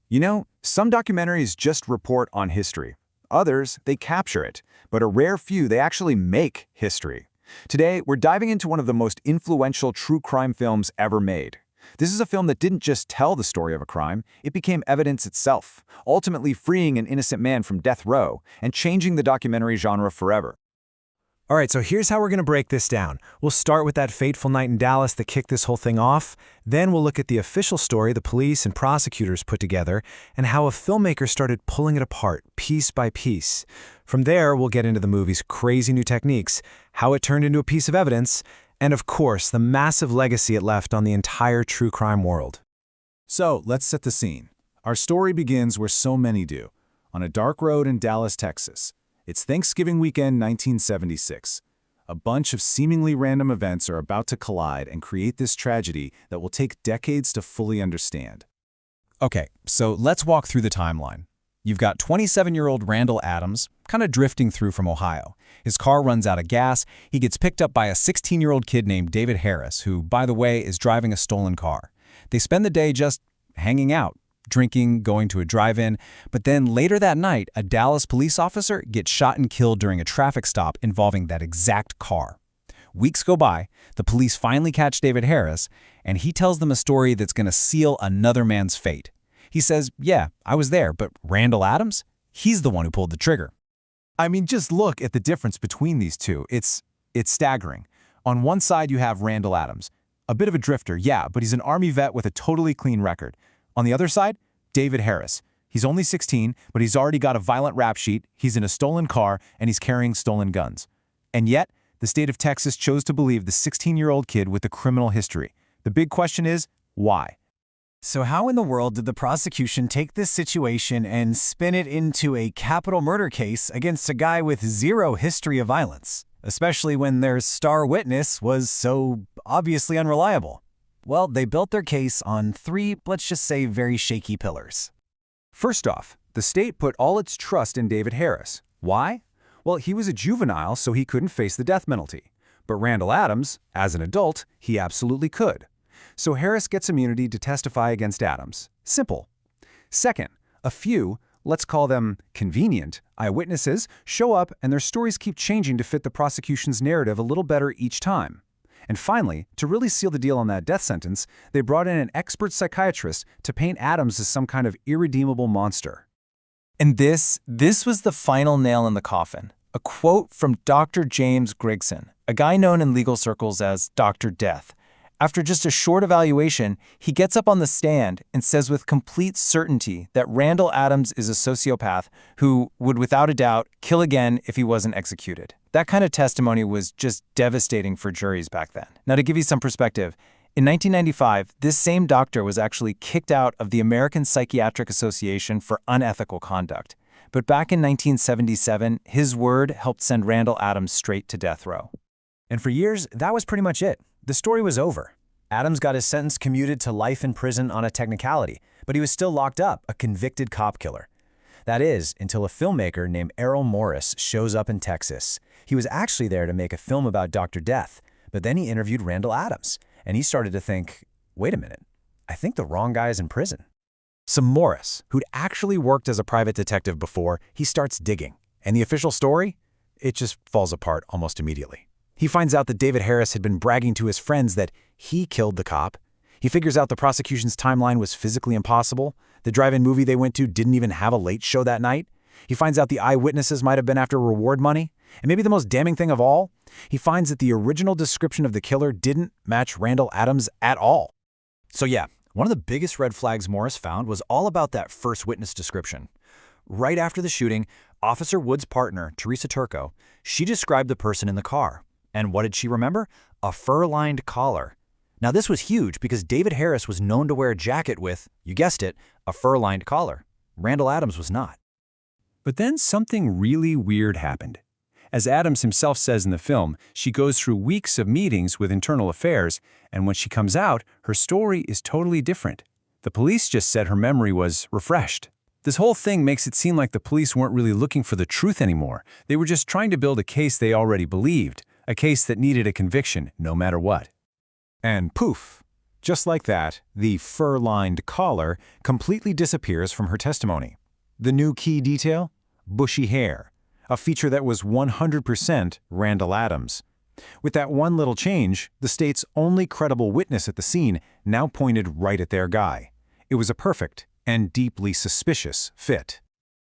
You know, some documentaries just report on history. Others, they capture it. But a rare few, they actually make history. Today, we're diving into one of the most influential true crime films ever made. This is a film that didn't just tell the story of a crime, it became evidence itself, ultimately freeing an innocent man from death row and changing the documentary genre forever. All right, so here's how we're going to break this down. We'll start with that fateful night in Dallas that kicked this whole thing off. Then we'll look at the official story the police and prosecutors put together and how a filmmaker started pulling it apart piece by piece. From there, we'll get into the movie's crazy new techniques, how it turned into a piece of evidence, and of course, the massive legacy it left on the entire true crime world. So, let's set the scene. Our story begins where so many do, on a dark road in Dallas, Texas. It's Thanksgiving weekend 1976. A bunch of seemingly random events are about to collide and create this tragedy that will take decades to fully understand. Okay, so let's walk through the timeline. You've got 27-year-old Randall Adams, kind of drifting through from Ohio. His car runs out of gas. He gets picked up by a 16-year-old kid named David Harris, who, by the way, is driving a stolen car. They spend the day just hanging out, drinking, going to a drive-in, but then later that night, a Dallas police officer gets shot and killed during a traffic stop involving that exact car. Weeks go by, the police finally catch David Harris, and he tells them a story that's going to seal another man's fate. He says, yeah, I was there, but Randall Adams? He's the one who pulled the trigger. I mean, just look at the difference between these two. It's staggering. On one side, you have Randall Adams. A bit of a drifter, yeah, but he's an Army vet with a totally clean record. On the other side, David Harris. He's only 16, but he's already got a violent rap sheet, he's in a stolen car, and he's carrying stolen guns. And yet, the state of Texas chose to believe the 16-year-old kid with a criminal history. The big question is, why? So how in the world did the prosecution take this situation and spin it into a capital murder case against a guy with zero history of violence, especially when their star witness was so obviously unreliable? Well, they built their case on three, let's just say, very shaky pillars. First off, the state put all its trust in David Harris. Why? Well, he was a juvenile, so he couldn't face the death penalty. But Randall Adams, as an adult, he absolutely could. So Harris gets immunity to testify against Adams. Simple. Second, a few, let's call them convenient, eyewitnesses show up and their stories keep changing to fit the prosecution's narrative a little better each time. And finally, to really seal the deal on that death sentence, they brought in an expert psychiatrist to paint Adams as some kind of irredeemable monster. And this was the final nail in the coffin. A quote from Dr. James Grigson, a guy known in legal circles as Dr. Death. After just a short evaluation, he gets up on the stand and says with complete certainty that Randall Adams is a sociopath who would without a doubt kill again if he wasn't executed. That kind of testimony was just devastating for juries back then. Now, to give you some perspective, in 1995, this same doctor was actually kicked out of the American Psychiatric Association for unethical conduct. But back in 1977, his word helped send Randall Adams straight to death row. And for years, that was pretty much it. The story was over. Adams got his sentence commuted to life in prison on a technicality, but he was still locked up, a convicted cop killer. That is, until a filmmaker named Errol Morris shows up in Texas. He was actually there to make a film about Dr. Death, but then he interviewed Randall Adams, and he started to think, wait a minute, I think the wrong guy is in prison. So Morris, who'd actually worked as a private detective before, he starts digging. And the official story? It just falls apart almost immediately. He finds out that David Harris had been bragging to his friends that he killed the cop. He figures out the prosecution's timeline was physically impossible. The drive-in movie they went to didn't even have a late show that night. He finds out the eyewitnesses might have been after reward money. And maybe the most damning thing of all, he finds that the original description of the killer didn't match Randall Adams at all. So yeah, one of the biggest red flags Morris found was all about that first witness description. Right after the shooting, Officer Wood's partner, Teresa Turco, she described the person in the car. And what did she remember? A fur-lined collar. Now this was huge because David Harris was known to wear a jacket with, you guessed it, a fur-lined collar. Randall Adams was not. But then something really weird happened. As Adams himself says in the film, she goes through weeks of meetings with internal affairs, and when she comes out, her story is totally different. The police just said her memory was refreshed. This whole thing makes it seem like the police weren't really looking for the truth anymore. They were just trying to build a case they already believed, a case that needed a conviction no matter what. And poof, Just like that, the fur-lined collar completely disappears from her testimony. The new key detail? Bushy hair, a feature that was 100% Randall Adams. With that one little change, the state's only credible witness at the scene now pointed right at their guy. It was a perfect and deeply suspicious fit.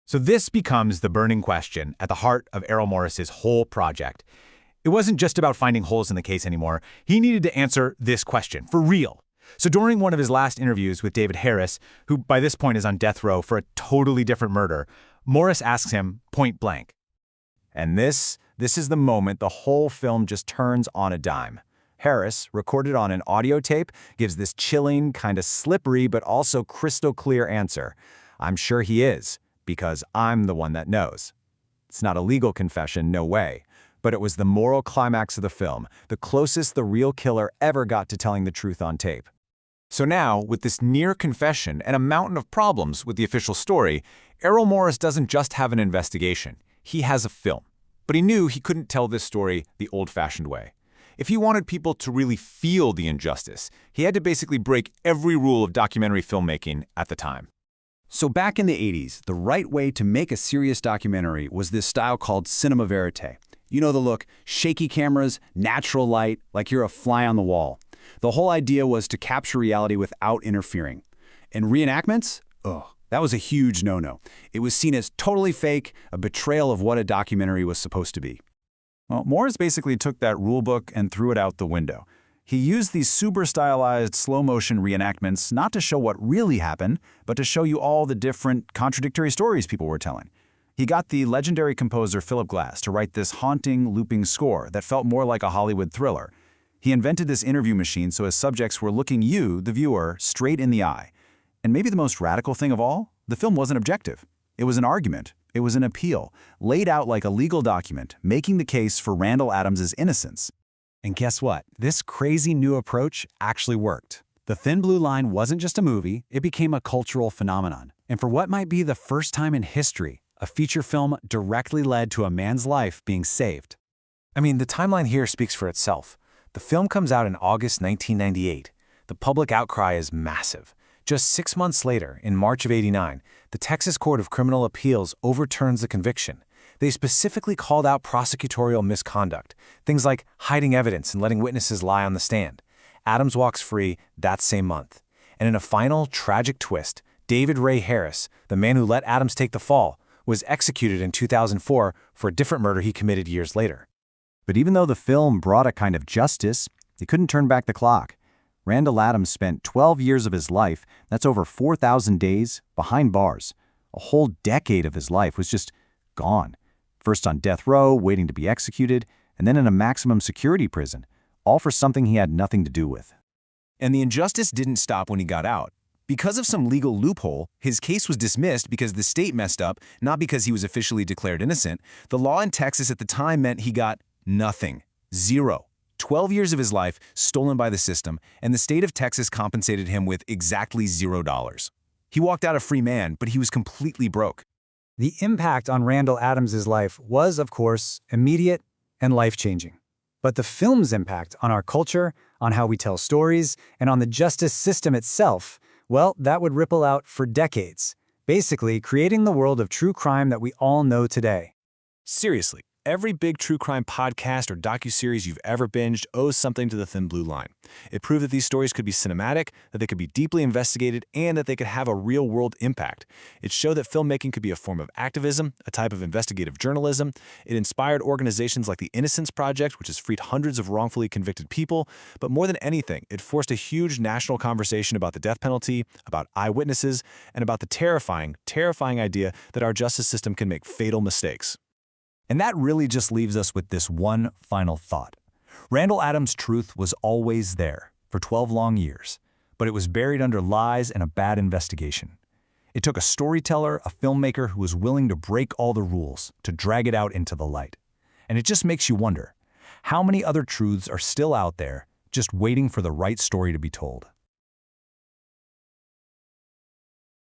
So this becomes the burning question at the heart of Errol Morris's whole project. It wasn't just about finding holes in the case anymore. He needed to answer this question, for real. So during one of his last interviews with David Harris, who by this point is on death row for a totally different murder, Morris asks him point blank. And this is the moment the whole film just turns on a dime. Harris, recorded on an audio tape, gives this chilling, kind of slippery, but also crystal clear answer. I'm sure he is, because I'm the one that knows. It's not a legal confession, no way. But it was the moral climax of the film, the closest the real killer ever got to telling the truth on tape. So now, with this near confession and a mountain of problems with the official story, Errol Morris doesn't just have an investigation. He has a film. But he knew he couldn't tell this story the old-fashioned way. If he wanted people to really feel the injustice, he had to basically break every rule of documentary filmmaking at the time. So back in the 80s, the right way to make a serious documentary was this style called cinema verite. You know the look, shaky cameras, natural light, like you're a fly on the wall. The whole idea was to capture reality without interfering. And reenactments? Ugh, that was a huge no-no. It was seen as totally fake, a betrayal of what a documentary was supposed to be. Well, Morris basically took that rulebook and threw it out the window. He used these super stylized slow-motion reenactments not to show what really happened, but to show you all the different contradictory stories people were telling. He got the legendary composer Philip Glass to write this haunting, looping score that felt more like a Hollywood thriller. He invented this interview machine so his subjects were looking you, the viewer, straight in the eye. And maybe the most radical thing of all, the film wasn't objective. It was an argument. It was an appeal, laid out like a legal document, making the case for Randall Adams' innocence. And guess what? This crazy new approach actually worked. The Thin Blue Line wasn't just a movie, it became a cultural phenomenon. And for what might be the first time in history, a feature film directly led to a man's life being saved. I mean, the timeline here speaks for itself. The film comes out in August 1998. The public outcry is massive. Just 6 months later, in March of '89, the Texas Court of Criminal Appeals overturns the conviction. They specifically called out prosecutorial misconduct, things like hiding evidence and letting witnesses lie on the stand. Adams walks free that same month. And in a final, tragic twist, David Ray Harris, the man who let Adams take the fall, was executed in 2004 for a different murder he committed years later. But even though the film brought a kind of justice, it couldn't turn back the clock. Randall Adams spent 12 years of his life, that's over 4,000 days, behind bars. A whole decade of his life was just gone. First on death row, waiting to be executed, and then in a maximum security prison, all for something he had nothing to do with. And the injustice didn't stop when he got out. Because of some legal loophole, his case was dismissed because the state messed up, not because he was officially declared innocent. The law in Texas at the time meant he got nothing. Zero. 12 years of his life stolen by the system, and the state of Texas compensated him with exactly $0. He walked out a free man, but he was completely broke. The impact on Randall Adams' life was, of course, immediate and life-changing. But the film's impact on our culture, on how we tell stories, and on the justice system itself, well, that would ripple out for decades, basically creating the world of true crime that we all know today. Seriously, every big true crime podcast or docuseries you've ever binged owes something to the Thin Blue Line. It proved that these stories could be cinematic, that they could be deeply investigated, and that they could have a real-world impact. It showed that filmmaking could be a form of activism, a type of investigative journalism. It inspired organizations like the Innocence Project, which has freed hundreds of wrongfully convicted people. But more than anything, it forced a huge national conversation about the death penalty, about eyewitnesses, and about the terrifying, terrifying idea that our justice system can make fatal mistakes. And that really just leaves us with this one final thought. Randall Adams' truth was always there for 12 long years, but it was buried under lies and a bad investigation. It took a storyteller, a filmmaker who was willing to break all the rules, to drag it out into the light. And it just makes you wonder, how many other truths are still out there just waiting for the right story to be told?